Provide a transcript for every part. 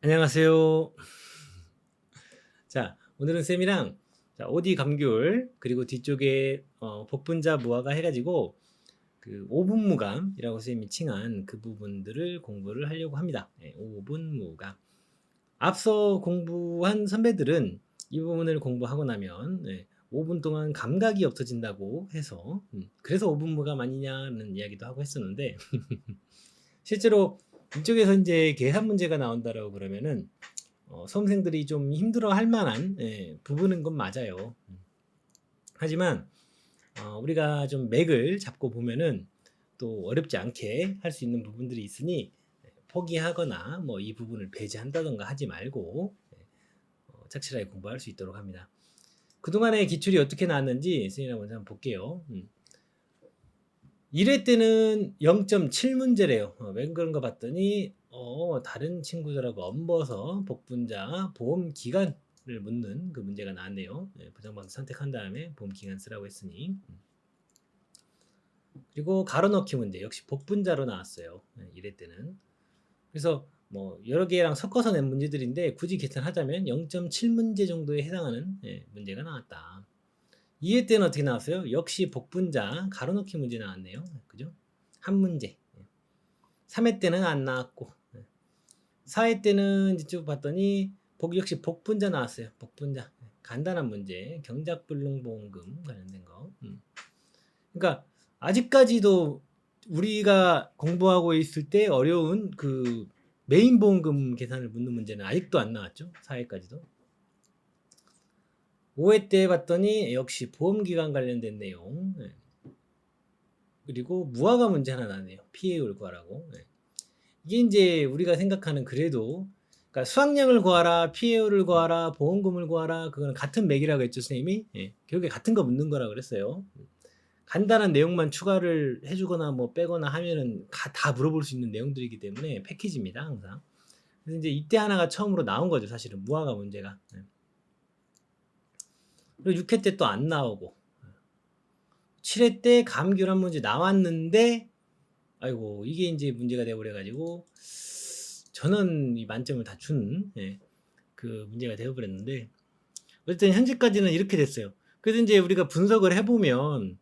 안녕하세요. 자, 오늘은 쌤이랑 오디 감귤 그리고 뒤쪽에 복분자 무화과 해가지고 그 오분무감이라고 쌤이 칭한 그 부분들을 공부를 하려고 합니다. 네, 오분무감. 앞서 공부한 선배들은 이 부분을 공부하고 나면 5분 동안 감각이 없어진다고 해서 그래서 오분무감 아니냐는 이야기도 하고 했었는데 실제로 이쪽에서 이제 계산 문제가 나온다라고 그러면은 수험생들이 좀 힘들어할 만한 부분인 건 맞아요. 하지만 우리가 좀 맥을 잡고 보면은 또 어렵지 않게 할 수 있는 부분들이 있으니 포기하거나 뭐 이 부분을 배제한다던가 하지 말고 착실하게 공부할 수 있도록 합니다. 그동안의 기출이 어떻게 나왔는지 선생님 먼저 한번 볼게요. 1회 때는 0.7문제래요. 왜 그런가 봤더니 다른 친구들하고 엄버서 복분자 보험 기간을 묻는 그 문제가 나왔네요. 부정방지 선택한 다음에 보험 기간 쓰라고 했으니. 그리고 가로넣기 문제 역시 복분자로 나왔어요. 1회 때는. 그래서 뭐 여러 개랑 섞어서 낸 문제들인데 굳이 계산하자면 0.7문제 정도에 해당하는 문제가 나왔다. 2회 때는 어떻게 나왔어요? 역시 복분자 가로넣기 문제 나왔네요. 그죠? 한 문제. 3회 때는 안 나왔고 4회 때는 이제 쭉 봤더니 역시 복분자 나왔어요. 복분자. 간단한 문제. 경작불능보험금 관련된 거. 그러니까 아직까지도 우리가 공부하고 있을 때 어려운 그 메인 보험금 계산을 묻는 문제는 아직도 안 나왔죠. 4회까지도. 5회 때 봤더니 역시 보험기간 관련된 내용. 그리고 무화과 문제 하나 나네요. 피해율 구하라고. 이게 이제 우리가 생각하는 그래도 그러니까 수확량을 구하라, 피해율을 구하라, 보험금을 구하라 그거는 같은 맥이라고 했죠 선생님이. 결국에 같은 거 묻는 거라 그랬어요. 간단한 내용만 추가를 해주거나 뭐 빼거나 하면은 다 물어볼 수 있는 내용들이기 때문에 패키지입니다 항상. 그래서 이제 이때 하나가 처음으로 나온 거죠 사실은 무화과 문제가. 그리고 6회 때 또 안 나오고 7회 때 감귤 문제 나왔는데 아이고 이게 이제 문제가 되어버려 가지고 저는 이 만점을 다 준 그 문제가 되어버렸는데 어쨌든 현재까지는 이렇게 됐어요. 그래서 이제 우리가 분석을 해보면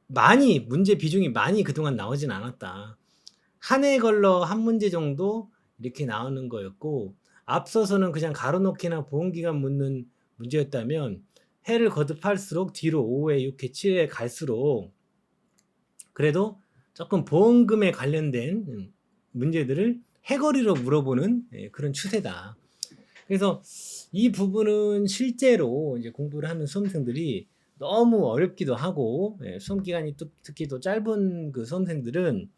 많이 문제 비중이 많이 그동안 나오진 않았다. 한 해 걸러 한 문제 정도 이렇게 나오는 거였고 앞서서는 그냥 가로놓기나 보험기간 묻는 문제였다면 해를 거듭할수록 뒤로 5회, 6회, 7회 갈수록 그래도 조금 보험금에 관련된 문제들을 해거리로 물어보는 그런 추세다. 그래서 이 부분은 실제로 이제 공부를 하는 수험생들이 너무 어렵기도 하고 수험 기간이 또 특히 또 짧은 그 수험생들은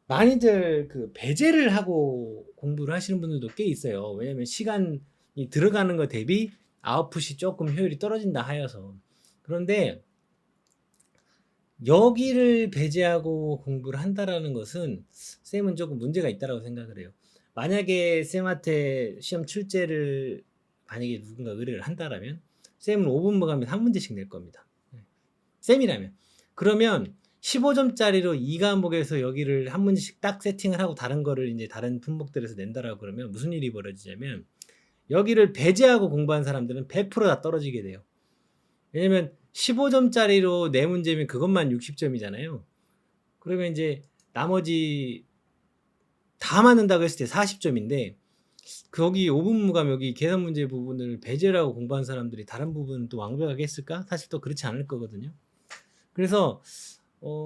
많이들 그 배제를 하고 공부를 하시는 분들도 꽤 있어요. 왜냐면 시간이 들어가는 거 대비 아웃풋이 조금 효율이 떨어진다 하여서. 그런데 여기를 배제하고 공부를 한다라는 것은 쌤은 조금 문제가 있다고 생각을 해요. 만약에 쌤한테 시험 출제를 만약에 누군가 의뢰를 한다라면 쌤은 5분 가면 한 문제씩 낼 겁니다. 쌤이라면. 그러면 15점짜리로 2과목에서 여기를 한 문제씩 딱 세팅을 하고 다른 거를 이제 다른 품목들에서 낸다라고 그러면 무슨 일이 벌어지냐면 여기를 배제하고 공부한 사람들은 100%다 떨어지게 돼요. 왜냐면 15점짜리로 네 문제면 그것만 60점이잖아요. 그러면 이제 나머지 다 맞는다고 했을 때 40점인데 거기 5분 무감 여기 계산 문제 부분을 배제라고 공부한 사람들이 다른 부분은 또 완벽하게 했을까? 사실 또 그렇지 않을 거거든요. 그래서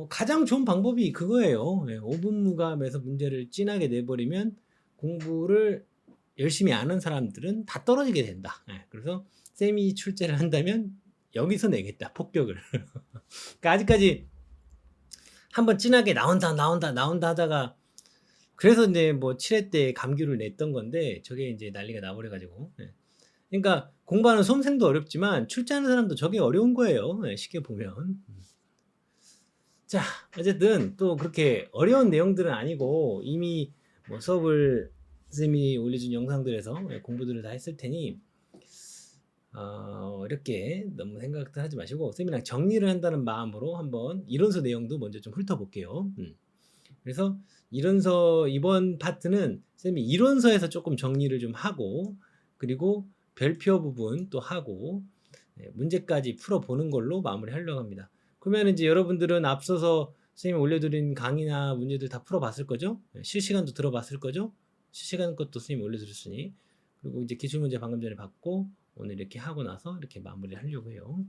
가장 좋은 방법이 그거예요. 5분 무감에서 문제를 진하게 내버리면 공부를 열심히 아는 사람들은 다 떨어지게 된다. 그래서 쌤이 출제를 한다면 여기서 내겠다. 폭격을. 그러니까 아직까지 한번 진하게 나온다 하다가 그래서 이제 뭐 7회 때 감귤을 냈던 건데 저게 이제 난리가 나버려가지고. 그러니까 공부하는 수험생도 어렵지만 출제하는 사람도 저게 어려운 거예요. 쉽게 보면. 자, 어쨌든 또 그렇게 어려운 내용들은 아니고 이미 뭐 수업을 선생님이 올려준 영상들에서 공부들을 다 했을 테니 이렇게 너무 생각들 하지 마시고 쌤이랑 정리를 한다는 마음으로 한번 이론서 내용도 먼저 좀 훑어볼게요. 그래서 이번 파트는 쌤이 이론서에서 조금 정리를 좀 하고, 그리고 별표 부분 또 하고, 문제까지 풀어보는 걸로 마무리하려고 합니다. 그러면 이제 여러분들은 앞서서 선생님이 올려드린 강의나 문제들 다 풀어봤을 거죠? 실시간도 들어봤을 거죠? 실시간 것도 선생님이 올려드렸으니. 그리고 이제 기출문제 방금 전에 받고 오늘 이렇게 하고 나서 이렇게 마무리를 하려고 해요.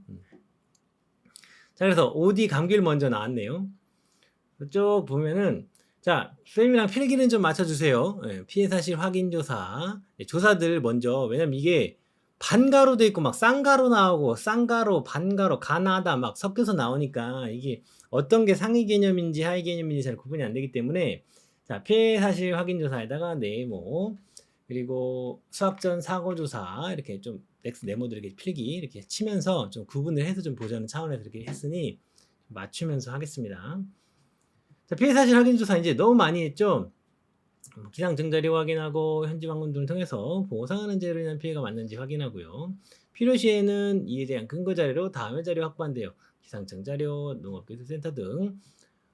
자, 그래서 OD 감귤 먼저 나왔네요. 쭉 보면은, 자, 쌤이랑 필기는 좀 맞춰주세요. 피해 사실 확인 조사. 조사들 먼저, 왜냐면 이게 반가로 돼 있고 막 쌍가로 나오고 쌍가로, 반가로, 가나다 막 섞여서 나오니까 이게 어떤 게 상위 개념인지 하위 개념인지 잘 구분이 안 되기 때문에, 자, 피해 사실 확인 조사에다가 네모, 그리고 수학 전 사고 조사 이렇게 좀 네모들 이렇게 필기 이렇게 치면서 좀 구분을 해서 좀 보자는 차원에서 이렇게 했으니 맞추면서 하겠습니다. 자, 피해 사실 확인 조사 이제 너무 많이 했죠. 기상 증자료 확인하고 현지 방문 등을 통해서 보상하는 재료로 인한 피해가 맞는지 확인하고요. 필요시에는 이에 대한 근거 자료로 다음의 자료 확보한대요. 기상청 자료, 농업기술센터 등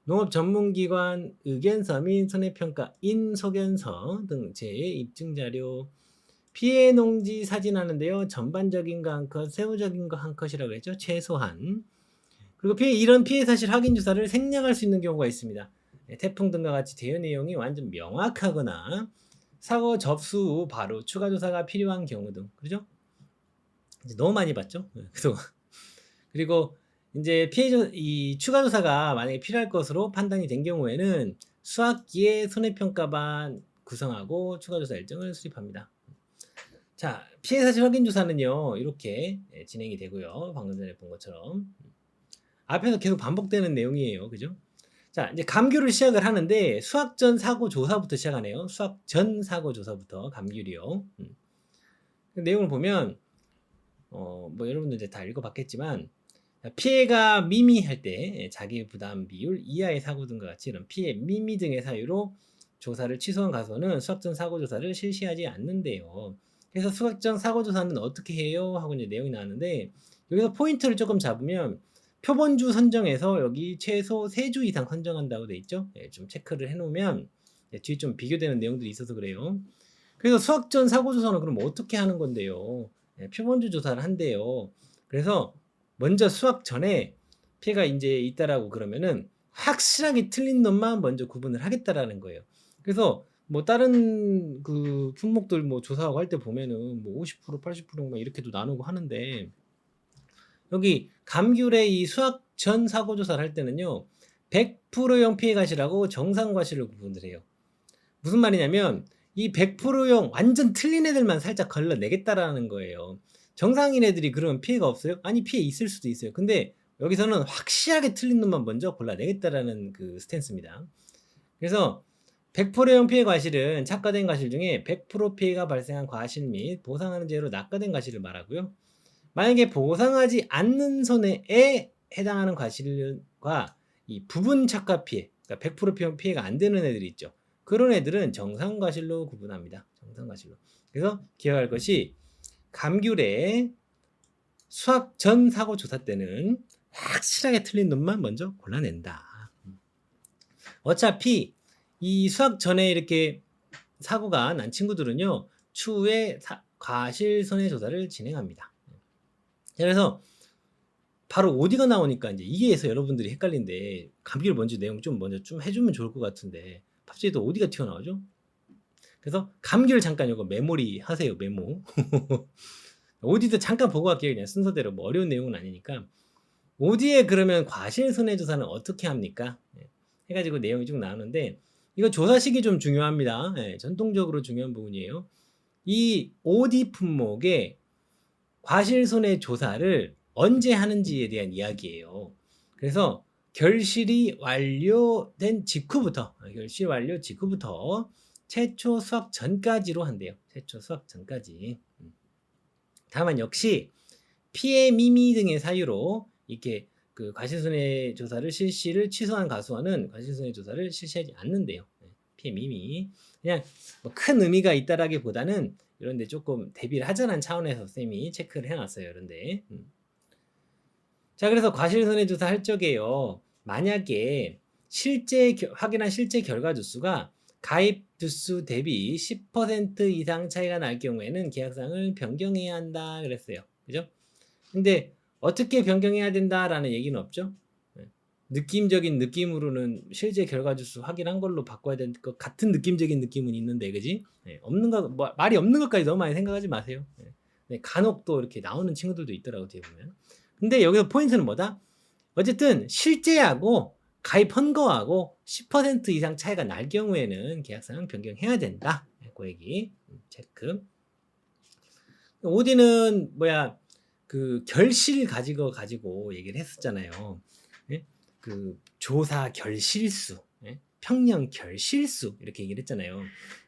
농업 전문기관 의견서 및 손해평가인 소견서 등 제 입증 자료, 피해 농지 사진하는데요. 전반적인 거 한 컷, 세부적인 거 한 컷이라고 했죠. 최소한. 그리고 이런 피해 사실 확인 조사를 생략할 수 있는 경우가 있습니다. 태풍 등과 같이 대응 내용이 완전 명확하거나 사고 접수 후 바로 추가 조사가 필요한 경우 등, 그죠? 이제 너무 많이 봤죠? 그리고 이제 이 추가 조사가 만약에 필요할 것으로 판단이 된 경우에는 수학기에 손해평가반 구성하고 추가 조사 일정을 수립합니다. 자, 피해 사실 확인 조사는요, 이렇게 진행이 되고요. 방금 전에 본 것처럼. 앞에서 계속 반복되는 내용이에요. 그죠? 자, 이제 감귤을 시작을 하는데 수학 전 사고 조사부터 시작하네요. 수학 전 사고 조사부터 감귤이요. 그 내용을 보면 뭐 여러분들 이제 다 읽어봤겠지만 피해가 미미할 때 자기 부담 비율 이하의 사고 등과 같이 이런 피해 미미 등의 사유로 조사를 취소한 가서는 수학 전 사고 조사를 실시하지 않는데요. 그래서 수학 전 사고 조사는 어떻게 해요? 하고 이제 내용이 나왔는데 여기서 포인트를 조금 잡으면 표본주 선정에서 여기 최소 3주 이상 선정한다고 돼 있죠. 좀 체크를 해놓으면 뒤에 좀 비교되는 내용들이 있어서 그래요. 그래서 수학 전 사고 조사는 그럼 어떻게 하는 건데요? 표본주 조사를 한대요. 그래서 먼저 수학 전에 피해가 이제 있다라고 그러면은 확실하게 틀린 놈만 먼저 구분을 하겠다라는 거예요. 그래서 뭐 다른 그 품목들 뭐 조사하고 할 때 보면은 뭐 50%, 80% 막 이렇게도 나누고 하는데 여기 감귤의 이 수학 전 사고 조사를 할 때는요. 100%용 피해 과실하고 정상 과실을 구분을 해요. 무슨 말이냐면 이 100%용 완전 틀린 애들만 살짝 걸러내겠다라는 거예요. 정상인 애들이 그러면 피해가 없어요? 아니, 피해 있을 수도 있어요. 근데 여기서는 확실하게 틀린 놈만 먼저 골라내겠다라는 그 스탠스입니다. 그래서 100%용 피해 과실은 착과된 과실 중에 100% 피해가 발생한 과실 및 보상하는 죄로 낙과된 과실을 말하고요. 만약에 보상하지 않는 손해에 해당하는 과실과 이 부분 착과 피해, 그러니까 100% 피해가 안 되는 애들이 있죠. 그런 애들은 정상과실로 구분합니다. 정상과실로. 그래서 기억할 것이 감귤의 수학 전 사고 조사 때는 확실하게 틀린 놈만 먼저 골라낸다. 어차피 이 수학 전에 이렇게 사고가 난 친구들은요, 추후에 과실 손해조사를 진행합니다. 그래서 바로 OD가 나오니까 이제 이게에서 여러분들이 헷갈린데 감귤 먼저 내용 좀 먼저 좀 해주면 좋을 것 같은데 갑자기 또 OD가 튀어나오죠? 그래서 감귤 잠깐 이거 메모리 하세요. 메모. OD도 잠깐 보고 갈게요. 그냥 순서대로 뭐 어려운 내용은 아니니까. OD에 그러면 과실 손해조사는 어떻게 합니까? 해가지고 내용이 쭉 나오는데 이거 조사식이 좀 중요합니다. 전통적으로 중요한 부분이에요. 이 OD 품목의 과실 손해조사를 언제 하는지에 대한 이야기예요. 그래서 결실이 완료된 직후부터 최초 수확 전까지로 한대요. 최초 수확 전까지. 다만 역시 피해 미미 등의 사유로 이렇게 그 과실손해조사를 실시를 취소한 가수원은 과실손해조사를 실시하지 않는데요. 피해 미미. 그냥 뭐 큰 의미가 있다라기보다는 이런데 조금 대비를 하자는 차원에서 쌤이 체크를 해놨어요. 이런데. 자, 그래서 과실손해조사 할 적에요. 만약에 확인한 실제 결과 주수가 가입 주수 대비 10% 이상 차이가 날 경우에는 계약상을 변경해야 한다 그랬어요. 그죠? 근데 어떻게 변경해야 된다라는 얘기는 없죠. 네. 느낌적인 느낌으로는 실제 결과 주수 확인한 걸로 바꿔야 될 것 같은 느낌적인 느낌은 있는데, 그지? 네. 없는 거, 말이 없는 것까지 너무 많이 생각하지 마세요. 네. 네. 간혹 또 이렇게 나오는 친구들도 있더라고, 뒤에 보면. 근데 여기서 포인트는 뭐다? 어쨌든 실제하고 가입한 거하고 10% 이상 차이가 날 경우에는 계약상 변경해야 된다. 그 얘기 체크. 오디는 그 결실 가지고 얘기를 했었잖아요. 예? 그 조사 결실수, 예? 평령 결실수 이렇게 얘기를 했잖아요.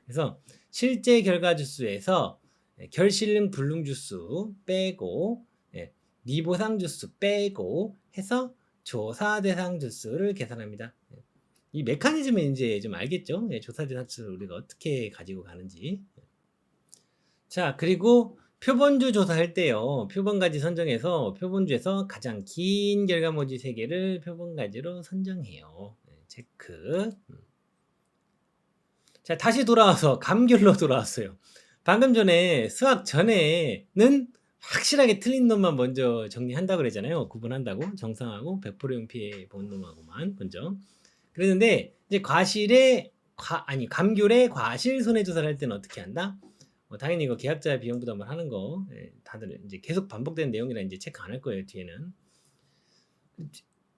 그래서 실제 결과 주수에서 결실능 불능 주수 빼고, 예, 미보상 주수 빼고 해서 조사 대상 주수를 계산합니다. 이 메커니즘은 이제 좀 알겠죠? 예, 조사 대상 주수를 우리가 어떻게 가지고 가는지. 자, 그리고 표본주 조사할 때요. 표본가지 선정해서 표본주에서 가장 긴 결과모지 3개를 표본가지로 선정해요. 네, 체크. 자, 다시 돌아와서 감귤로 돌아왔어요. 방금 전에 수학 전에는 확실하게 틀린 놈만 먼저 정리한다고 그랬잖아요. 구분한다고. 정상하고 100%용 피해 본 놈하고만 먼저. 그랬는데 이제 감귤의 과실 손해조사를 할 때는 어떻게 한다? 당연히 이거 계약자 비용 부담을 하는 거, 예, 다들 이제 계속 반복되는 내용이라 이제 체크 안 할 거예요, 뒤에는.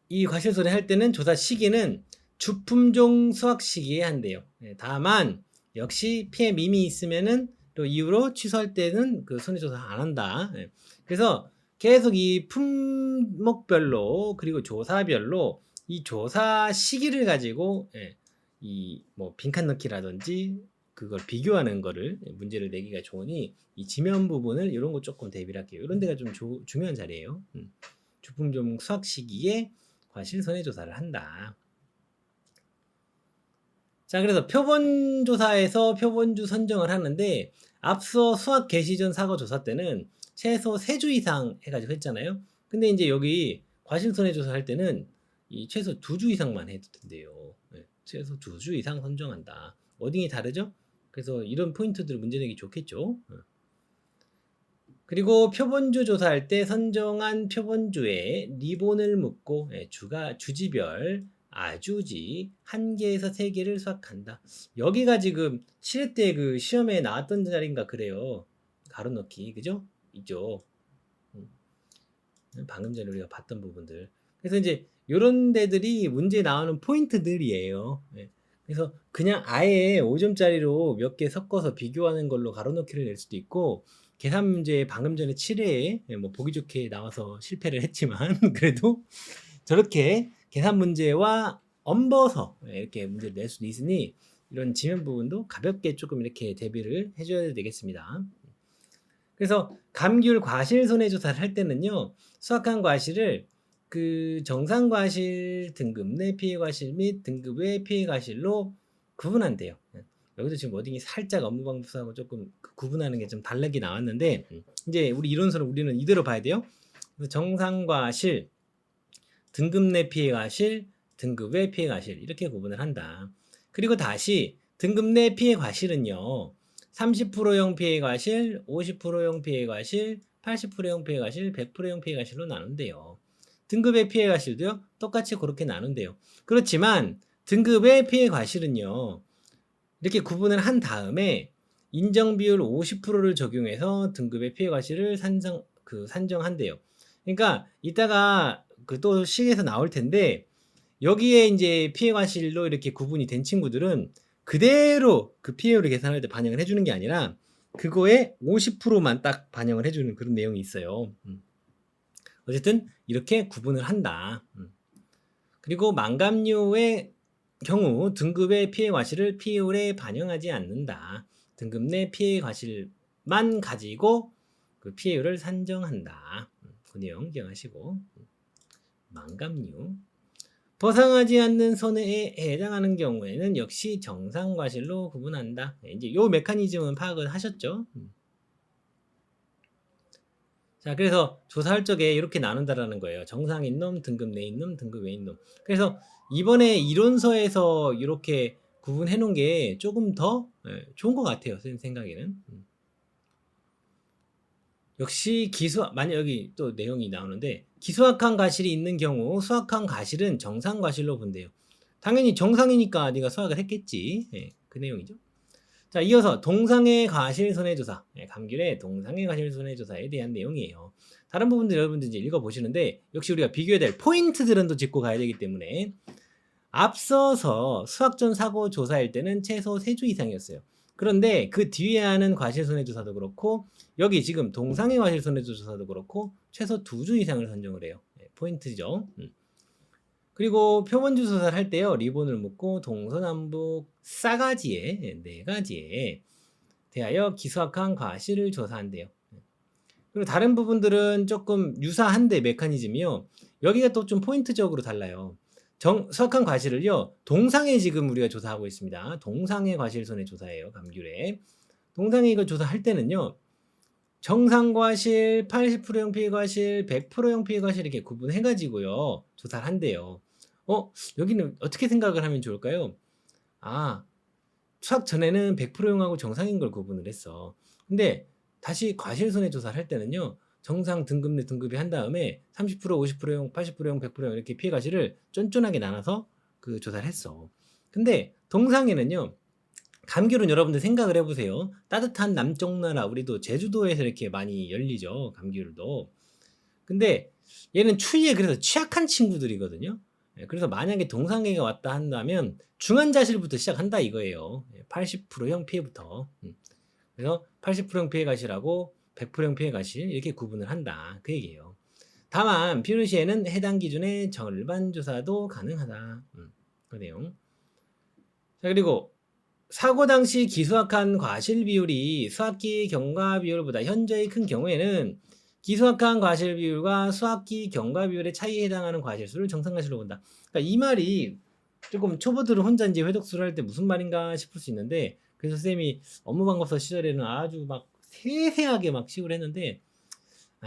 이 과실 손해 할 때는 조사 시기는 주품종 수확 시기에 한대요. 예, 다만 역시 피해 밈이 있으면은 또 이후로 취소할 때는 그 손해조사 안 한다. 예. 그래서 계속 이 품목별로 그리고 조사별로 이 조사 시기를 가지고, 예, 이 뭐 빈칸 넣기라든지 그걸 비교하는 거를 문제를 내기가 좋으니 이 지면 부분을 이런 거 조금 대비를 할게요. 이런 데가 좀 중요한 자리예요. 주품종 수확 시기에 과실 손해조사를 한다. 자, 그래서 표본조사에서 표본주 선정을 하는데 앞서 수학 개시 전 사고 조사 때는 최소 3주 이상 해가지고 했잖아요. 근데 이제 여기 과실 손해조사 할 때는 이 최소 2주 이상만 해도 된대요. 네, 최소 2주 이상 선정한다. 워딩이 다르죠? 그래서 이런 포인트들 문제 내기 좋겠죠. 그리고 표본주 조사할 때 선정한 표본주에 리본을 묶고, 예, 주지별 아주지 1개에서 3개를 수확한다. 여기가 지금 실외 때 그 시험에 나왔던 자리인가 그래요. 가로 넣기, 그죠? 있죠. 방금 전에 우리가 봤던 부분들. 그래서 이제 요런 데들이 문제에 나오는 포인트들이에요. 예. 그래서 그냥 아예 5점짜리로 몇 개 섞어서 비교하는 걸로 가로넣기를 낼 수도 있고, 계산 문제 방금 전에 7회에 뭐 보기 좋게 나와서 실패를 했지만 그래도 저렇게 계산 문제와 얹어서 이렇게 문제를 낼 수도 있으니 이런 지면 부분도 가볍게 조금 이렇게 대비를 해줘야 되겠습니다. 그래서 감귤 과실 손해조사를 할 때는요, 수확한 과실을 그 정상 과실 등급 내 피해 과실 및 등급 외 피해 과실로 구분한대요. 여기도 지금 워딩이 살짝 업무 방법하고 조금 구분하는 게 좀 다르게 나왔는데, 이제 우리 이론서는 우리는 이대로 봐야 돼요. 정상 과실, 등급 내 피해 과실, 등급 외 피해 과실 이렇게 구분을 한다. 그리고 다시 등급 내 피해 과실은요, 30%용 피해 과실, 50%용 피해 과실, 80%용 피해 과실, 100%용 피해 과실로 나눈대요. 등급의 피해 과실도요, 똑같이 그렇게 나눈대요. 그렇지만 등급의 피해 과실은요, 이렇게 구분을 한 다음에 인정 비율 50%를 적용해서 등급의 피해 과실을 산정한대요. 그러니까 이따가 그 또 시에서 나올 텐데, 여기에 이제 피해 과실로 이렇게 구분이 된 친구들은 그대로 그 피해율을 계산할 때 반영을 해주는 게 아니라 그거에 50%만 딱 반영을 해주는 그런 내용이 있어요. 어쨌든 이렇게 구분을 한다. 그리고 망감류의 경우 등급의 피해 과실을 피해율에 반영하지 않는다. 등급 내 피해 과실만 가지고 그 피해율을 산정한다. 그 내용 기억하시고. 망감류. 보상하지 않는 손해에 해당하는 경우에는 역시 정상 과실로 구분한다. 이제 요 메커니즘은 파악을 하셨죠? 자, 그래서 조사할 적에 이렇게 나눈다라는 거예요. 정상인 놈, 등급 내인 놈, 등급 외인 놈. 그래서 이번에 이론서에서 이렇게 구분해 놓은 게 조금 더 좋은 것 같아요. 선생님 생각에는. 역시 만약 여기 또 내용이 나오는데 기수학한 과실이 있는 경우 수학한 과실은 정상 과실로 본대요. 당연히 정상이니까 네가 수학을 했겠지. 그 내용이죠. 자, 이어서 동상의 과실 손해조사, 감귤의 동상의 과실 손해조사에 대한 내용이에요. 다른 부분들 여러분들 이제 읽어보시는데 역시 우리가 비교해야 될 포인트들은 또 짚고 가야 되기 때문에 앞서서 수학전 사고 조사일 때는 최소 3주 이상이었어요. 그런데 그 뒤에 하는 과실손해조사도 그렇고 여기 지금 동상의 과실손해조사도 그렇고 최소 2주 이상을 선정을 해요. 포인트죠. 그리고 표본주 조사를 할 때요. 리본을 묶고 동서남북 4가지에 4가지에 대하여 기수학한 과실을 조사한대요. 그리고 다른 부분들은 조금 유사한데 메커니즘이요. 여기가 또 좀 포인트적으로 달라요. 수학한 과실을요. 동상에 지금 우리가 조사하고 있습니다. 동상의 과실손해 조사예요. 감귤에. 동상에 이거 조사할 때는요. 정상과실, 80%형 피해과실, 100%형 피해과실 이렇게 구분해가지고요. 조사를 한대요. 여기는 어떻게 생각을 하면 좋을까요? 수학 전에는 100%형하고 정상인 걸 구분을 했어. 근데 다시 과실손해 조사를 할 때는요. 정상 등급 내 등급이 한 다음에 30%, 50%형, 80%형, 100%형 이렇게 피해과실을 쫀쫀하게 나눠서 그 조사를 했어. 근데 동상에는요. 감귤은 여러분들 생각을 해보세요. 따뜻한 남쪽 나라 우리도 제주도에서 이렇게 많이 열리죠. 감귤도. 근데 얘는 추위에 그래서 취약한 친구들이거든요. 그래서 만약에 동상계가 왔다 한다면 중환자실부터 시작한다 이거예요. 80%형 피해부터. 그래서 80%형 피해 가시라고 100%형 피해 가실 이렇게 구분을 한다. 그 얘기예요. 다만 필요 시에는 해당 기준의 절반 조사도 가능하다. 그 내용. 자, 그리고 사고 당시 기수학한 과실 비율이 수학기 경과 비율보다 현저히 큰 경우에는 기수학한 과실 비율과 수학기 경과 비율의 차이에 해당하는 과실수를 정상과실로 본다. 그러니까 이 말이 조금 초보들은 혼자 이제 회독수를 할 때 무슨 말인가 싶을 수 있는데 그래서 쌤이 업무방법서 시절에는 아주 막 세세하게 막 시도를 했는데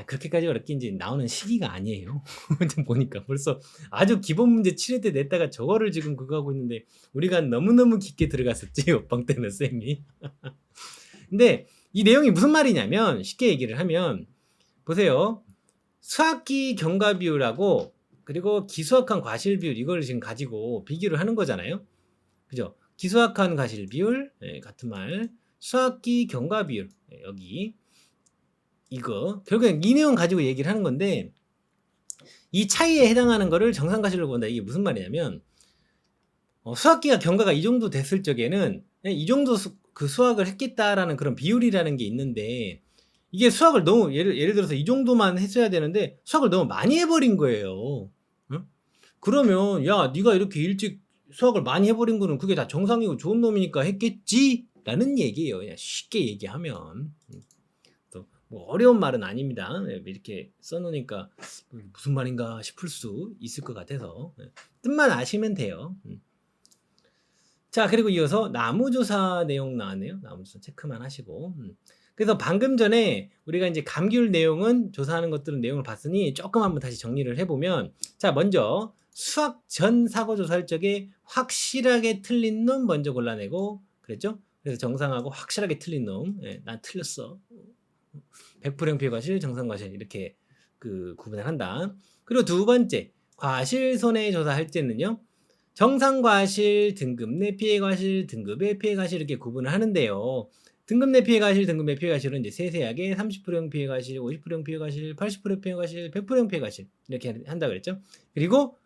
그렇게까지 어렵게 이제 나오는 시기가 아니에요. 좀 보니까 벌써 아주 기본 문제 7회 때 냈다가 저거를 지금 그거 하고 있는데 우리가 너무너무 깊게 들어갔었지 옆방 때는 쌤이. 근데 이 내용이 무슨 말이냐면 쉽게 얘기를 하면 보세요. 수학기 경과 비율하고 그리고 기수학한 과실 비율 이걸 지금 가지고 비교를 하는 거잖아요. 그죠? 기수학한 과실 비율 같은 말 수학기 경과 비율 여기 이거 결국엔 이 내용 가지고 얘기를 하는 건데 이 차이에 해당하는 거를 정상과실로 본다. 이게 무슨 말이냐면 수학기가 경과가 이 정도 됐을 적에는 이 정도 그 수학을 했겠다라는 그런 비율이라는 게 있는데 이게 수학을 너무 예를 들어서 이 정도만 했어야 되는데 수학을 너무 많이 해버린 거예요. 응? 그러면 야 네가 이렇게 일찍 수학을 많이 해버린 거는 그게 다 정상이고 좋은 놈이니까 했겠지? 라는 얘기예요. 그냥 쉽게 얘기하면. 뭐 어려운 말은 아닙니다. 이렇게 써놓으니까 무슨 말인가 싶을 수 있을 것 같아서 뜻만 아시면 돼요. 자, 그리고 이어서 나무조사 내용 나왔네요. 나무조사 체크만 하시고. 그래서 방금 전에 우리가 이제 감귤 내용은 조사하는 것들은 내용을 봤으니 조금 한번 다시 정리를 해보면 자, 먼저 수학 전 사고 조사할 적에 확실하게 틀린 놈 먼저 골라내고 그랬죠? 그래서 정상하고 확실하게 틀린 놈. 난 틀렸어. 100%형 피해과실, 정상과실 이렇게 그 구분을 한다. 그리고 두 번째 과실 손해 조사할 때는요. 정상과실, 등급 내 피해과실, 등급의 피해과실 이렇게 구분을 하는데요. 등급 내 피해과실, 등급 내 피해과실은 이제 세세하게 30%형 피해과실, 50%형 피해과실, 80% 피해과실, 100%형 피해과실 이렇게 한다 그랬죠. 그리고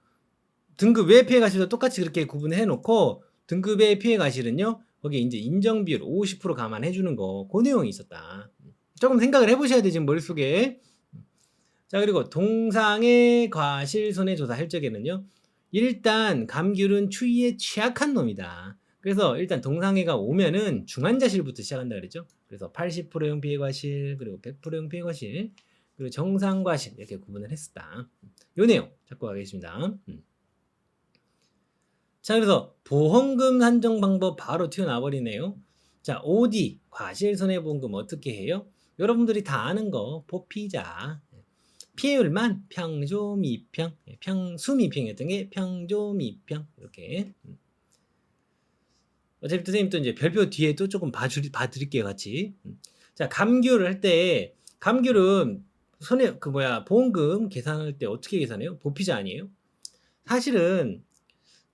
등급 외 피해과실도 똑같이 그렇게 구분해 놓고 등급의 피해과실은요. 거기에 이제 인정 비율 50% 감안해 주는 거 그 내용이 있었다. 조금 생각을 해보셔야 돼 지금 머릿속에. 자, 그리고 동상의 과실 손해 조사할 적에는요. 일단 감귤은 추위에 취약한 놈이다. 그래서 일단 동상해가 오면은 중환자실부터 시작한다 그랬죠. 그래서 80%형 피해과실 그리고 100%형 피해과실 그리고 정상과실 이렇게 구분을 했었다. 요 내용 잡고 가겠습니다. 자, 그래서 보험금 산정 방법 바로 튀어나와 버리네요. 자, OD 과실 손해보험금 어떻게 해요? 여러분들이 다 아는 거 보피자. 피해율만 평조미평, 평수미평이었던 게 평조미평 이렇게. 어차피 선생님 또 이제 별표 뒤에 또 조금 봐드릴게요 같이. 자, 감귤을 할 때 감귤은 보험금 계산할 때 어떻게 계산해요? 보피자 아니에요? 사실은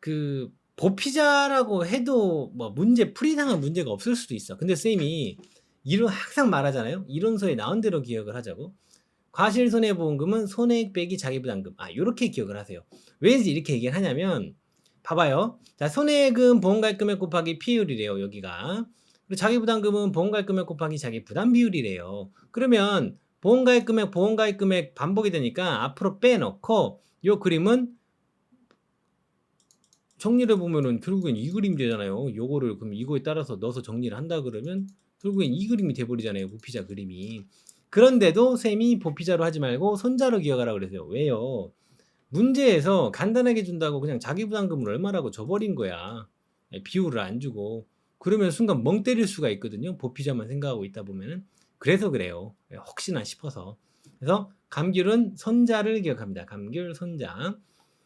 그 보피자라고 해도 뭐 풀이상한 문제가 없을 수도 있어. 근데 쌤이 항상 말하잖아요. 이론서에 나온 대로 기억을 하자고. 과실손해보험금은 손해액 빼기 자기부담금. 요렇게 기억을 하세요. 왜 이렇게 얘기를 하냐면, 봐봐요. 자, 손해액은 보험가입금액 곱하기 피해율이래요, 여기가. 그리고 자기부담금은 보험가입금액 곱하기 자기부담 비율이래요. 그러면 보험가입금액 반복이 되니까 앞으로 빼놓고, 요 그림은 정리를 해보면은 결국엔 이 그림이 되잖아요. 요거를 그럼 이거에 따라서 넣어서 정리를 한다 그러면 결국엔 이 그림이 돼버리잖아요. 보피자 그림이. 그런데도 쌤이 보피자로 하지 말고 손자로 기억하라 그러세요. 왜요? 문제에서 간단하게 준다고 그냥 자기부담금을 얼마라고 줘버린 거야. 비율을 안 주고. 그러면 순간 멍 때릴 수가 있거든요. 보피자만 생각하고 있다 보면은. 그래서 그래요. 혹시나 싶어서. 그래서 감귤은 손자를 기억합니다. 감귤 손자.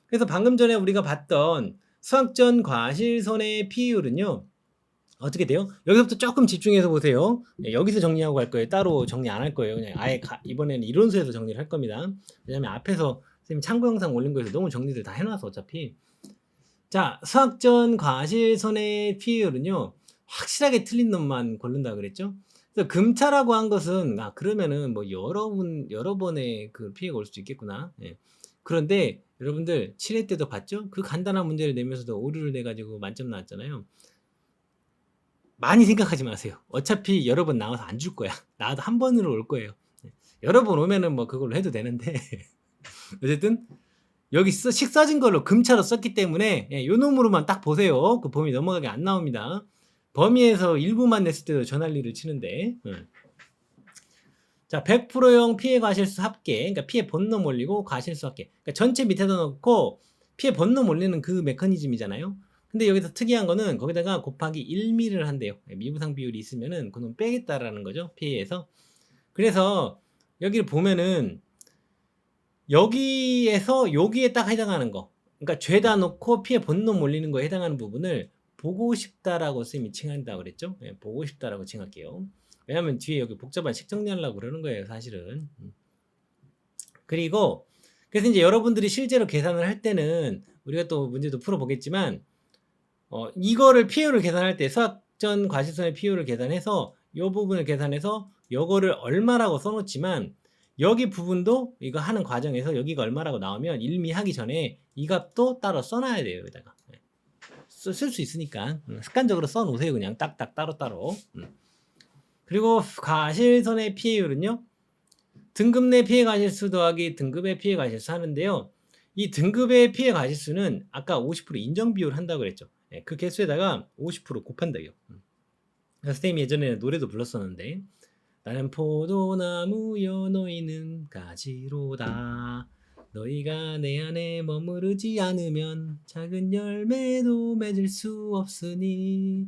그래서 방금 전에 우리가 봤던 수학전 과실손해 피해율은요. 어떻게 돼요? 여기서부터 조금 집중해서 보세요. 여기서 정리하고 갈 거예요. 따로 정리 안 할 거예요. 그냥 아예 이번에는 이론서에서 정리를 할 겁니다. 왜냐면 앞에서 선생님 참고 영상 올린 거에서 너무 정리를 다 해놔서 어차피. 자, 수학전 과실손해 피해율은요. 확실하게 틀린 놈만 고른다 그랬죠? 그래서 금차라고 한 것은 그러면은 뭐 여러 번의 그 피해가 올 수도 있겠구나. 예. 그런데 여러분들 7회 때도 봤죠? 그 간단한 문제를 내면서도 오류를 내가지고 만점 나왔잖아요. 많이 생각하지 마세요. 어차피 여러 번 나와서 안 줄 거야. 나와도 한 번으로 올 거예요. 여러 번 오면은 뭐 그걸로 해도 되는데 어쨌든 여기 식 써진 걸로 금차로 썼기 때문에 요 놈으로만 딱 보세요. 그 범위 넘어가게 안 나옵니다. 범위에서 일부만 냈을 때도 전환리를 치는데. 자, 100%용 피해 과실수 합계. 그러니까 피해 본놈 올리고 과실수 합계. 그러니까 전체 밑에다 넣고 피해 본놈 올리는 그 메커니즘이잖아요. 근데 여기서 특이한 거는 거기다가 곱하기 1미를 한대요. 미부상 비율이 있으면은 그놈 빼겠다라는 거죠. 피해에서. 그래서 여기를 보면은 여기에서 여기에 딱 해당하는 거. 그러니까 죄다 놓고 피해 본놈 올리는 거에 해당하는 부분을 보고 싶다라고 쌤이 칭한다고 그랬죠. 보고 싶다라고 칭할게요. 왜냐면 뒤에 여기 복잡한 식 정리하려고 그러는 거예요, 사실은. 그리고 그래서 이제 여러분들이 실제로 계산을 할 때는 우리가 또 문제도 풀어보겠지만 이거를 피해율을 계산할 때 수학전 과실손해 피해율을 계산해서 이 부분을 계산해서 요거를 얼마라고 써놓지만 여기 부분도 이거 하는 과정에서 여기가 얼마라고 나오면 일미하기 전에 이 값도 따로 써놔야 돼요. 여기다가 쓸 수 있으니까 습관적으로 써놓으세요. 그냥 딱딱 따로따로. 그리고 과실손해 피해율은요. 등급 내 피해 과실수 더하기 등급의 피해 과실수 하는데요. 이 등급의 피해 과실수는 아까 50% 인정 비율 한다고 그랬죠. 그 개수에다가 50% 곱한다요. 선생님이 예전에 노래도 불렀었는데 나는 포도나무여 너희는 가지로다. 너희가 내 안에 머무르지 않으면 작은 열매도 맺을 수 없으니.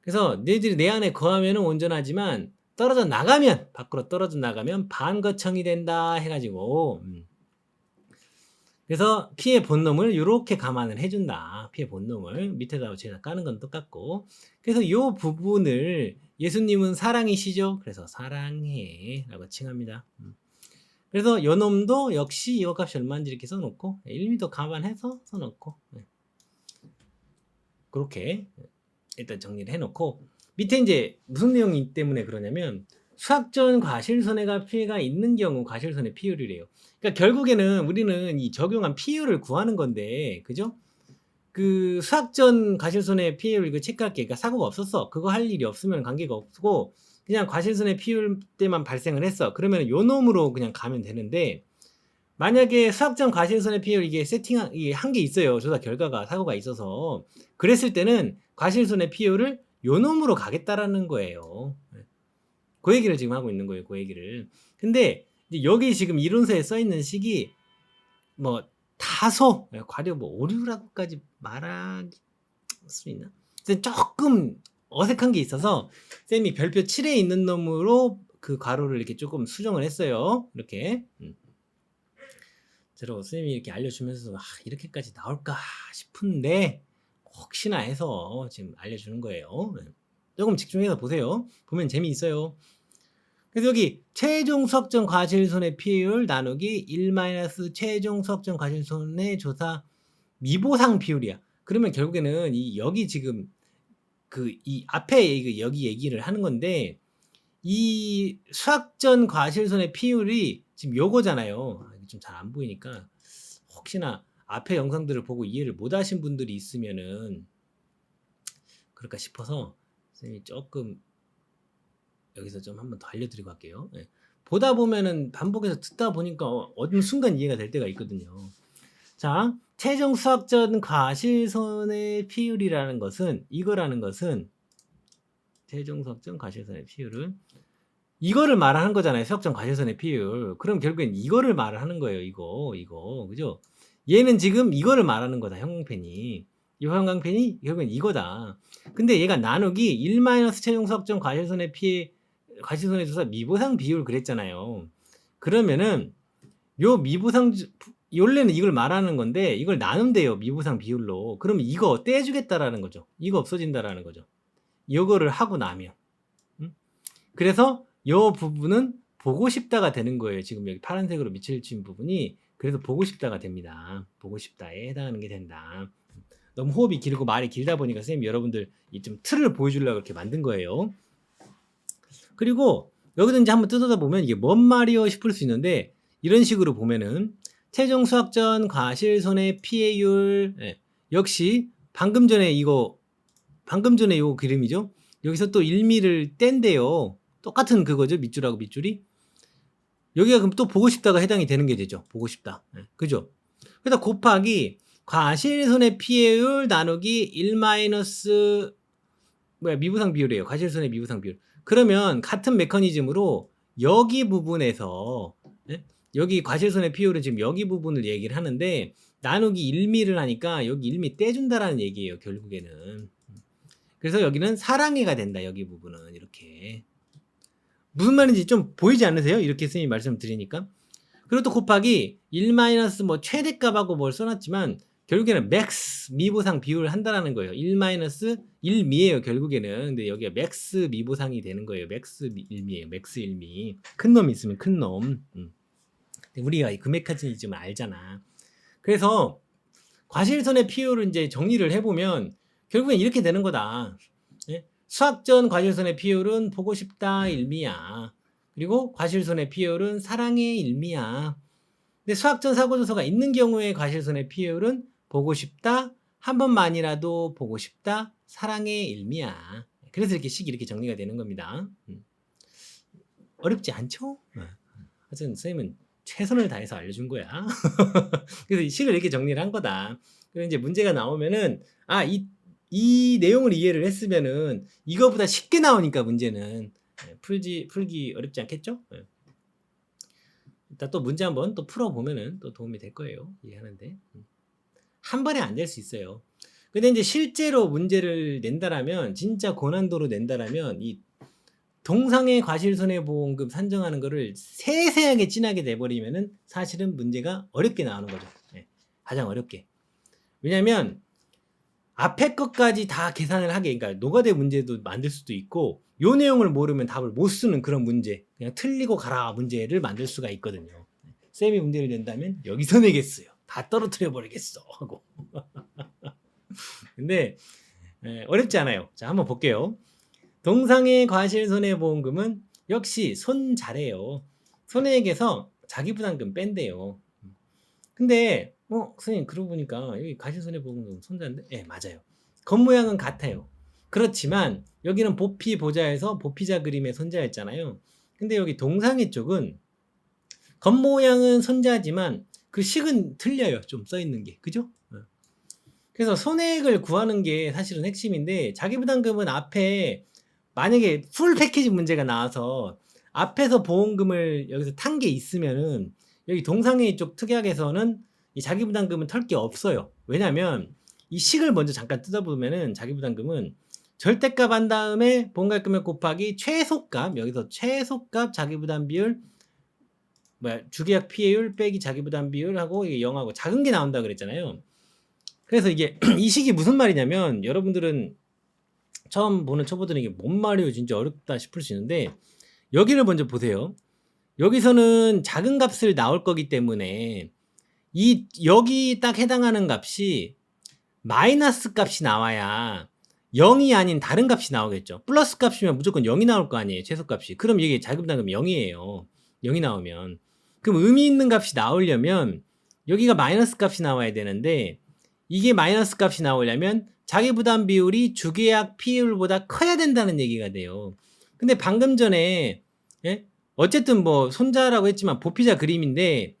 그래서 너희들이 내 안에 거하면 온전하지만 밖으로 떨어져 나가면 반거청이 된다 해가지고 그래서 피해 본놈을 이렇게 감안을 해준다. 피해 본놈을 밑에다 제가 까는 건 똑같고 그래서 이 부분을 예수님은 사랑이시죠? 그래서 사랑해 라고 칭합니다. 그래서 요 놈도 역시 이 값이 얼마인지 이렇게 써놓고 1미도 감안해서 써놓고 그렇게 일단 정리를 해놓고 밑에 이제 무슨 내용이 때문에 그러냐면 수학전 과실손해가 피해가 있는 경우 과실손해 피율이래요. 그러니까 결국에는 우리는 이 적용한 피율을 구하는 건데, 그죠? 그 수학전 과실손해 피율 이거 체크할게. 그러니까 사고가 없었어. 그거 할 일이 없으면 관계가 없고 그냥 과실손해 피율 때만 발생을 했어. 그러면 요 놈으로 그냥 가면 되는데 만약에 수학전 과실손해 피율 이게 이게 한 게 있어요. 조사 결과가 사고가 있어서 그랬을 때는 과실손해 피율을 요 놈으로 가겠다라는 거예요. 그 얘기를 지금 하고 있는 거예요. 그 얘기를. 근데 이제 여기 지금 이론서에 써 있는 식이 뭐 다소 과려 뭐 오류라고까지 말할 수 있나? 조금 어색한 게 있어서 쌤이 별표 7에 있는 놈으로 그 가로를 이렇게 조금 수정을 했어요. 이렇게. 제가 선생님이 이렇게 알려주면서 이렇게까지 나올까 싶은데 혹시나 해서 지금 알려주는 거예요. 조금 집중해서 보세요. 보면 재미있어요. 그래서 여기 최종 수학점 과실손해 피해율 나누기 1 최종 수학점 과실손해 조사 미보상 비율이야. 그러면 결국에는 여기 지금 이 앞에 여기 얘기를 하는 건데 이 수학전 과실손해 피율이 지금 요거잖아요. 좀 잘 안 보이니까 혹시나 앞에 영상들을 보고 이해를 못 하신 분들이 있으면은 그럴까 싶어서 선생님이 조금 여기서 좀 한번 더 알려드리고 할게요. 네. 보다 보면은 반복해서 듣다 보니까 어느 순간 이해가 될 때가 있거든요. 자, 최종 수학전 과실손해 피율이라는 것은 이거라는 것은 최종 수학전 과실손해 피율은 이거를 말하는 거잖아요. 수학점 과실손해 피율. 그럼 결국엔 이거를 말을 하는 거예요. 이거. 그죠? 얘는 지금 이거를 말하는 거다. 형광펜이. 이 형광펜이 결국엔 이거다. 근데 얘가 나누기 1 최종 수학점 과실손해 과실손해 조사 미보상 비율 그랬잖아요. 그러면은 요 미보상 원래는 이걸 말하는 건데 이걸 나눈대요. 미보상 비율로. 그러면 이거 떼주겠다라는 거죠. 이거 없어진다라는 거죠. 이거를 하고 나면. 그래서 요 부분은 보고 싶다가 되는 거예요. 지금 여기 파란색으로 미칠진 부분이 그래서 보고 싶다가 됩니다. 보고 싶다에 해당하는 게 된다. 너무 호흡이 길고 말이 길다 보니까 선생님 여러분들 이 좀 틀을 보여주려고 이렇게 만든 거예요. 그리고 여기서 이제 한번 뜯어다 보면 이게 뭔 말이요 싶을 수 있는데 이런 식으로 보면은 최종 수학전 과실손해 피해율 역시 방금 전에 요 그림이죠. 여기서 또 1미를 뗀대요. 똑같은 그거죠. 밑줄하고 밑줄이. 여기가 그럼 또 보고 싶다가 해당이 되는 게 되죠. 보고 싶다. 그죠? 그래서 곱하기 과실손해 피해율 나누기 1 미부상 비율이에요. 과실손해 미부상 비율. 그러면 같은 메커니즘으로 여기 부분에서 여기 과실손해 피율은 지금 여기 부분을 얘기를 하는데 나누기 1미를 하니까 여기 1미 떼준다라는 얘기예요. 결국에는. 그래서 여기는 사랑해가 된다. 여기 부분은 이렇게. 무슨 말인지 좀 보이지 않으세요? 이렇게 선생님이 말씀드리니까. 그리고 또 곱하기 1 최대값하고 뭘 써놨지만 결국에는 맥스 미보상 비율을 한다라는 거예요. 1미예요. 결국에는. 근데 여기가 맥스 미보상이 되는 거예요. 맥스 1미예요. 맥스 1미. 큰 놈 있으면 큰 놈. 우리가 그 메커니즘을 알잖아. 그래서 과실손해 피율을 이제 정리를 해보면 결국엔 이렇게 되는 거다. 수학전 과실손해 피율은 보고 싶다 1미야. 그리고 과실손해 피율은 사랑의 1미야. 근데 수학전 사고조서가 있는 경우에 과실손해 피율은 보고 싶다 한 번만이라도 보고 싶다 사랑의 1미야. 그래서 이렇게 정리가 되는 겁니다. 어렵지 않죠? 하여튼 선생님은 최선을 다해서 알려준 거야. 그래서 이 식을 이렇게 정리를 한 거다. 그리고 이제 문제가 나오면은 이 내용을 이해를 했으면은 이거보다 쉽게 나오니까 문제는 풀기 어렵지 않겠죠? 일단 또 문제 한번 또 풀어보면은 또 도움이 될 거예요. 이해하는데 한 번에 안 될 수 있어요. 근데 이제 실제로 문제를 낸다라면 진짜 고난도로 낸다라면 이 동상의 과실손해보험금 산정하는 거를 세세하게 진하게 내버리면은 사실은 문제가 어렵게 나오는 거죠. 가장 어렵게. 왜냐면 앞에 것까지 다 계산을 하게, 그러니까 노가대 문제도 만들 수도 있고 요 내용을 모르면 답을 못 쓰는 그런 문제, 그냥 틀리고 가라 문제를 만들 수가 있거든요. 쌤이 문제를 낸다면 여기서 내겠어요. 다 떨어뜨려 버리겠어 하고. 근데 어렵지 않아요. 자, 한번 볼게요. 동상의 과실손해보험금은 역시 손자래요. 손해액에서 자기부담금 뺀대요. 근데 선생님 그러고 보니까 여기 과실손해보험금 손자인데 맞아요. 겉모양은 같아요. 그렇지만 여기는 보피 보자에서 보피자 그림의 손자였잖아요. 근데 여기 동상의 쪽은 겉모양은 손자지만 그 식은 틀려요. 좀 써있는 게. 그죠? 그래서 손해액을 구하는 게 사실은 핵심인데 자기부담금은 앞에 만약에 풀 패키지 문제가 나와서 앞에서 보험금을 여기서 탄 게 있으면은 여기 동상의 쪽 특약에서는 이 자기부담금은 털 게 없어요. 왜냐면 이 식을 먼저 잠깐 뜯어보면은 자기부담금은 절대값 한 다음에 보험가입 금액 곱하기 최소값, 여기서 최소값 자기부담 비율, 주계약 피해율 빼기 자기부담 비율하고 이게 0하고 작은 게 나온다 그랬잖아요. 그래서 이게 이 식이 무슨 말이냐면, 여러분들은 처음 보는 초보들은 이게 뭔 말이에요, 진짜 어렵다 싶을 수 있는데, 여기를 먼저 보세요. 여기서는 작은 값을 나올 거기 때문에 여기 딱 해당하는 값이 마이너스 값이 나와야 0이 아닌 다른 값이 나오겠죠. 플러스 값이면 무조건 0이 나올 거 아니에요, 최소값이. 그럼 이게 자기부담금 0이에요. 0이 나오면. 그럼 의미 있는 값이 나오려면 여기가 마이너스 값이 나와야 되는데, 이게 마이너스 값이 나오려면 자기부담 비율이 주계약 피해율보다 커야 된다는 얘기가 돼요. 근데 방금 전에, 예? 어쨌든 뭐 손자라고 했지만 보피자 그림인데,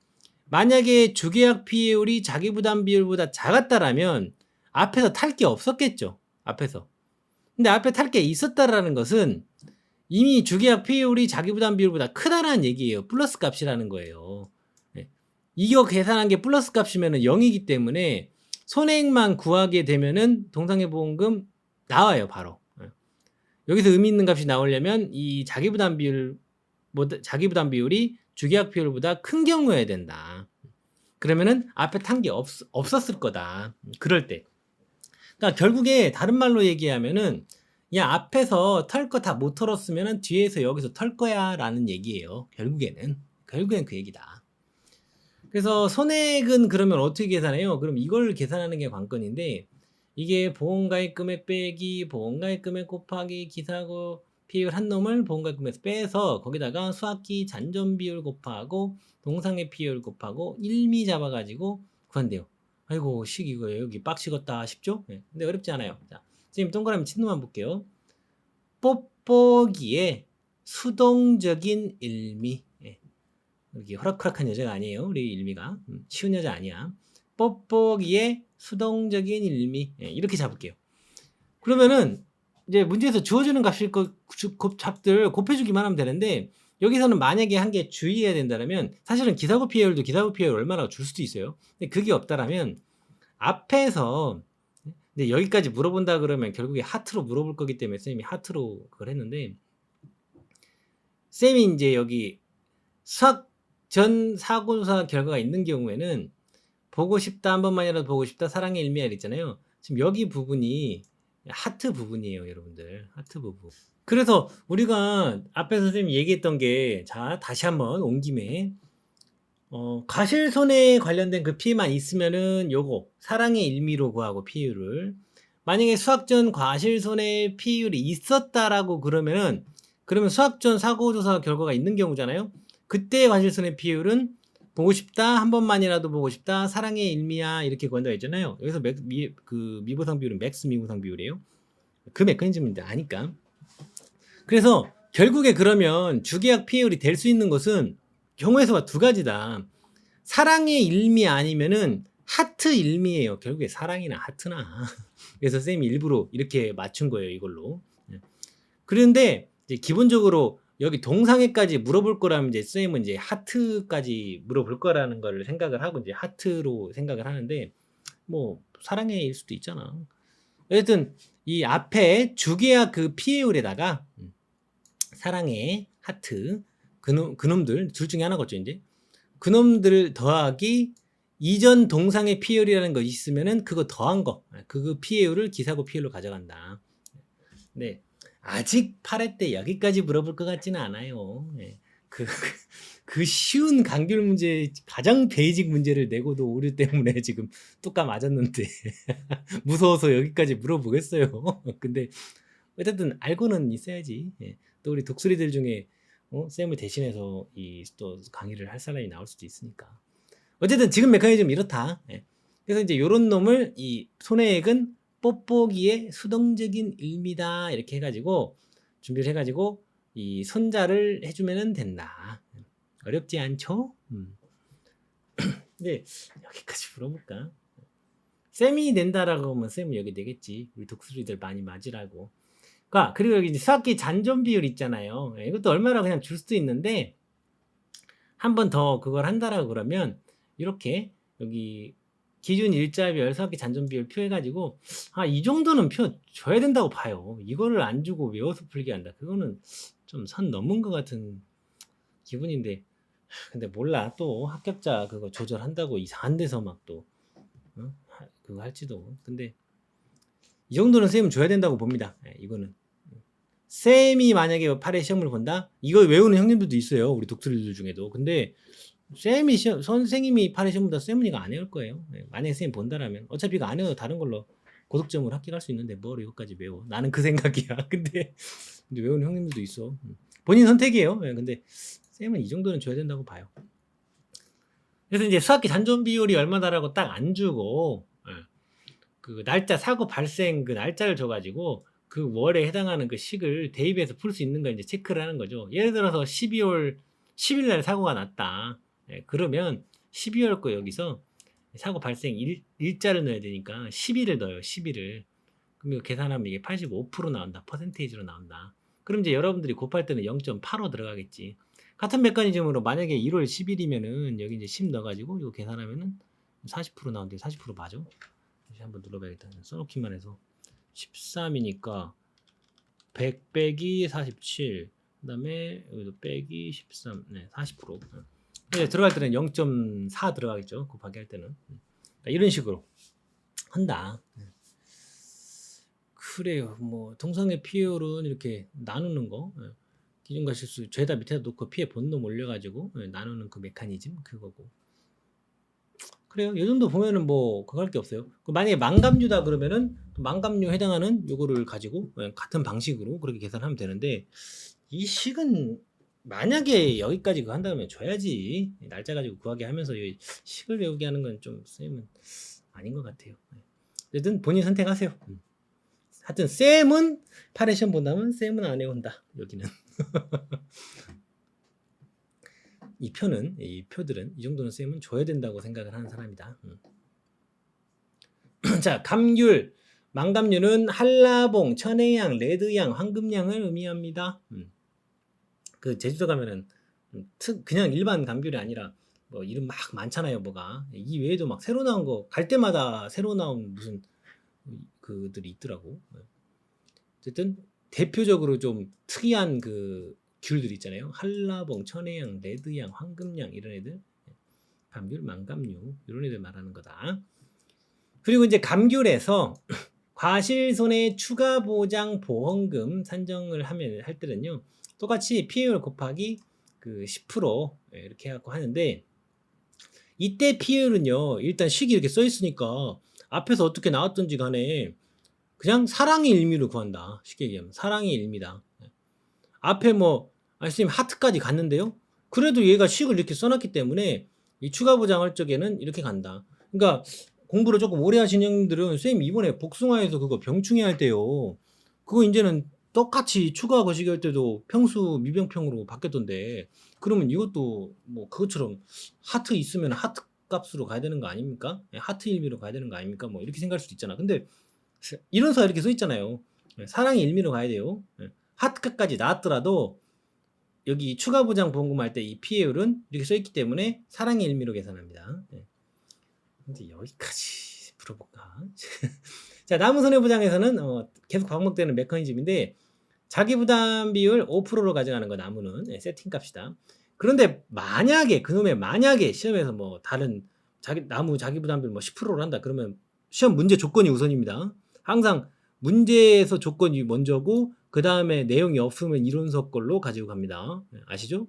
만약에 주계약 피해율이 자기부담 비율보다 작았다라면 앞에서 탈 게 없었겠죠. 앞에서. 근데 앞에 탈 게 있었다라는 것은 이미 주계약 피해율이 자기부담 비율보다 크다라는 얘기예요. 플러스 값이라는 거예요. 네. 이거 계산한 게 플러스 값이면 0이기 때문에 손해액만 구하게 되면은 동상해보험금 나와요, 바로. 여기서 의미 있는 값이 나오려면 이 자기부담 비율이 주계약 비율보다 큰 경우여야 된다. 그러면은 앞에 탄 게 없었을 거다. 그럴 때. 그러니까 결국에 다른 말로 얘기하면은, 야, 앞에서 털 거 다 못 털었으면은 뒤에서 여기서 털 거야 라는 얘기예요. 결국엔 그 얘기다. 그래서 손해액은 그러면 어떻게 계산해요? 그럼 이걸 계산하는 게 관건인데, 이게 보험가입 금액 빼기 보험가입 금액 곱하기 기사고 피해율 한 놈을 보험가입 금액에서 빼서 거기다가 수학기 잔존 비율 곱하고 동상의 피해율 곱하고 1미 잡아가지고 구한대요. 아이고 식 이거 여기 빡시겠다 싶죠? 네. 근데 어렵지 않아요. 자, 지금 동그라미 친 놈만 볼게요. 뽁뽁이의 수동적인 일미. 예. 여기 호락호락한 여자가 아니에요. 우리 일미가. 쉬운 여자 아니야. 뽁뽁이의 수동적인 일미. 예, 이렇게 잡을게요. 그러면은 이제 문제에서 주어지는 값들 곱해주기만 하면 되는데, 여기서는 만약에 한 개 주의해야 된다면, 사실은 기사고 피해율도 기사고 피해율 얼마나 줄 수도 있어요. 근데 그게 없다라면 앞에서, 근데 여기까지 물어본다 그러면 결국에 하트로 물어볼 거기 때문에 쌤이 하트로 그걸 했는데, 쌤이 이제 여기 수학 전 사고조사 결과가 있는 경우에는 보고 싶다, 한 번만이라도 보고 싶다, 사랑의 일미알 있잖아요. 지금 여기 부분이 하트 부분이에요, 여러분들. 하트 부분. 그래서 우리가 앞에 선생님이 얘기했던 게, 자, 다시 한번 온 김에, 과실손해에 관련된 그 피해만 있으면은 요거, 사랑의 일미로 구하고 피해율을. 만약에 수학전 과실손해 피해율이 있었다라고 그러면 수학전 사고조사 결과가 있는 경우잖아요. 그때 과실손해 피해율은 보고 싶다, 한 번만이라도 보고 싶다, 사랑의 일미야, 이렇게 구한다고 했잖아요. 여기서 미보상 비율은 맥스 미보상 비율이에요. 그 메커니즘인데 아니까. 그래서 결국에 그러면 주계약 피해율이 될 수 있는 것은 경우의 수가 두 가지다. 사랑의 일미 아니면은 하트 일미예요. 결국에 사랑이나 하트나. 그래서 쌤이 일부러 이렇게 맞춘 거예요, 이걸로. 그런데 이제 기본적으로 여기 동상에까지 물어볼 거라면 이제 쌤은 이제 하트까지 물어볼 거라는 걸 생각을 하고 이제 하트로 생각을 하는데, 뭐 사랑해일 수도 있잖아. 어쨌든 이 앞에 주계약 그 피해율에다가 사랑해 하트 그놈들 둘 중에 하나겠죠. 이제 그놈들 더하기 이전 동상의 피해율이라는 거 있으면은 그거 더한 거, 그 피해율을 기사고 피해율로 가져간다. 네. 아직 8회 때 여기까지 물어볼 것 같지는 않아요. 네. 그 쉬운 간결 문제, 가장 베이직 문제를 내고도 오류 때문에 지금 뚜까 맞았는데 무서워서 여기까지 물어보겠어요. 근데 어쨌든 알고는 있어야지. 예. 또 우리 독수리들 중에 쌤을 대신해서 또 강의를 할 사람이 나올 수도 있으니까. 어쨌든 지금 메커니즘 이렇다. 예. 그래서 이제 요런 놈을 이 손해액은 뽁뽁이의 수동적인 일미다, 이렇게 해가지고 준비를 해가지고 이 손자를 해주면 된다. 어렵지 않죠? 네, 여기까지 물어볼까? 쌤이 낸다라고 하면 쌤은 여기 내겠지. 우리 독수리들 많이 맞으라고. 그리고 여기 이제 수학기 잔존 비율 있잖아요. 이것도 얼마나 그냥 줄 수도 있는데, 한 번 더 그걸 한다라고 그러면 이렇게 여기 기준 일자별, 수학기 잔존 비율 표해가지고 이 정도는 표 줘야 된다고 봐요. 이거를 안 주고 외워서 풀게 한다. 그거는 좀 선 넘은 것 같은 기분인데, 근데 몰라. 또 합격자 그거 조절한다고 이상한 데서 막 또 그거 할지도. 근데 이 정도는 쌤은 줘야 된다고 봅니다. 이거는 쌤이 만약에 8회 시험을 본다? 이거 외우는 형님들도 있어요. 우리 독수리들 중에도. 근데 쌤이 선생님이 8회 시험 본다 쌤은 이거 안 외울 거예요. 만약에 쌤이 본다라면 어차피 이거 안 외워도 다른 걸로 고득점으로 합격할 수 있는데 뭘 이거까지 외워. 나는 그 생각이야. 근데 외우는 형님들도 있어. 본인 선택이에요. 근데 쌤은 이 정도는 줘야 된다고 봐요. 그래서 이제 수학기 잔존 비율이 얼마다라고 딱 안 주고 그 날짜 사고 발생 그 날짜를 줘가지고 그 월에 해당하는 그 식을 대입해서 풀 수 있는 걸 이제 체크를 하는 거죠. 예를 들어서 12월 10일 날 사고가 났다. 그러면 12월 거 여기서 사고 발생 일자를 넣어야 되니까 10일을 넣어요. 10일을. 그럼 이거 계산하면 이게 85% 나온다. 퍼센테이지로 나온다. 그럼 이제 여러분들이 곱할 때는 0.85 들어가겠지. 같은 메커니즘으로 만약에 1월 10일이면은 여기 이제 10 넣어가지고 이거 계산하면은 40% 나오는데 40% 맞아? 다시 한번 눌러봐야겠다. 써놓기만 해서 13이니까 100 빼기 47, 그 다음에 여기도 빼기 13, 네, 40%. 네, 들어갈 때는 0.4 들어가겠죠. 곱하기 할 때는. 이런 식으로 한다. 그래요. 뭐 통상의 피해율은 이렇게 나누는 거, 기준과 실수 죄다 밑에다 놓고 피해 본놈 올려가지고 나누는 그 메커니즘 그거고. 그래요. 이 정도 보면은 뭐 그거 할 게 없어요. 만약에 망감류다 그러면은 망감류 해당하는 요거를 가지고 같은 방식으로 그렇게 계산하면 되는데, 이 식은 만약에 여기까지 그거 한다면 줘야지. 날짜 가지고 구하게 하면서 이 식을 외우게 하는 건 좀 쌤은 아닌 것 같아요. 어쨌든 본인 선택하세요. 하여튼 쌤은 8회 시험 본다면 쌤은 안 외운다. 여기는. 이 표들은 이 정도는 쌤은 줘야 된다고 생각을 하는 사람이다. 자, 감귤, 망감류는 한라봉, 천혜향, 레드향, 황금향을 의미합니다. 그 제주도 가면은 그냥 일반 감귤이 아니라 뭐 이름 막 많잖아요. 뭐가 이 외에도 막 새로 나온 거 갈 때마다 새로 나온 무슨 그들이 있더라고. 어쨌든 대표적으로 좀 특이한 그 귤들 있잖아요. 한라봉, 천혜향, 레드향, 황금향 이런 애들, 감귤, 망감류 이런 애들 말하는 거다. 그리고 이제 감귤에서 과실손해 추가 보장 보험금 산정을 할 때는요, 똑같이 피해율 곱하기 그 10% 이렇게 해갖고 하는데, 이때 피해율은요, 일단 식이 이렇게 써 있으니까 앞에서 어떻게 나왔던지 간에 그냥 사랑의 일미로 구한다. 쉽게 얘기하면 사랑의 일미다. 앞에 뭐 선생님 하트까지 갔는데요, 그래도 얘가 식을 이렇게 써놨기 때문에 이 추가 보장할 적에는 이렇게 간다. 그러니까 공부를 조금 오래 하신 형님들은 선생님 이번에 복숭아에서 그거 병충해 할 때요, 그거 이제는 똑같이 추가 거시기 할 때도 평수 미병평으로 바뀌었던데, 그러면 이것도 뭐 그것처럼 하트 있으면 하트 값으로 가야 되는 거 아닙니까? 하트 일미로 가야 되는 거 아닙니까? 뭐 이렇게 생각할 수도 있잖아. 근데 이론서 이렇게 써 있잖아요. 사랑의 일미로 가야 돼요. 하트값까지 나왔더라도 여기 추가 보장 보험금 할 때 이 피해율은 이렇게 써 있기 때문에 사랑의 일미로 계산합니다. 근데 여기까지 물어볼까? 자, 남은 손해보장에서는 계속 반복되는 메커니즘인데, 자기부담 비율 5%로 가져가는 거 나무는 세팅 값이다. 그런데 만약에 그놈의 만약에 시험에서 뭐 다른 나무 자기부담 비율 뭐 10%로 한다 그러면 시험 문제 조건이 우선입니다. 항상 문제에서 조건이 먼저고 그 다음에 내용이 없으면 이론서 걸로 가지고 갑니다. 아시죠?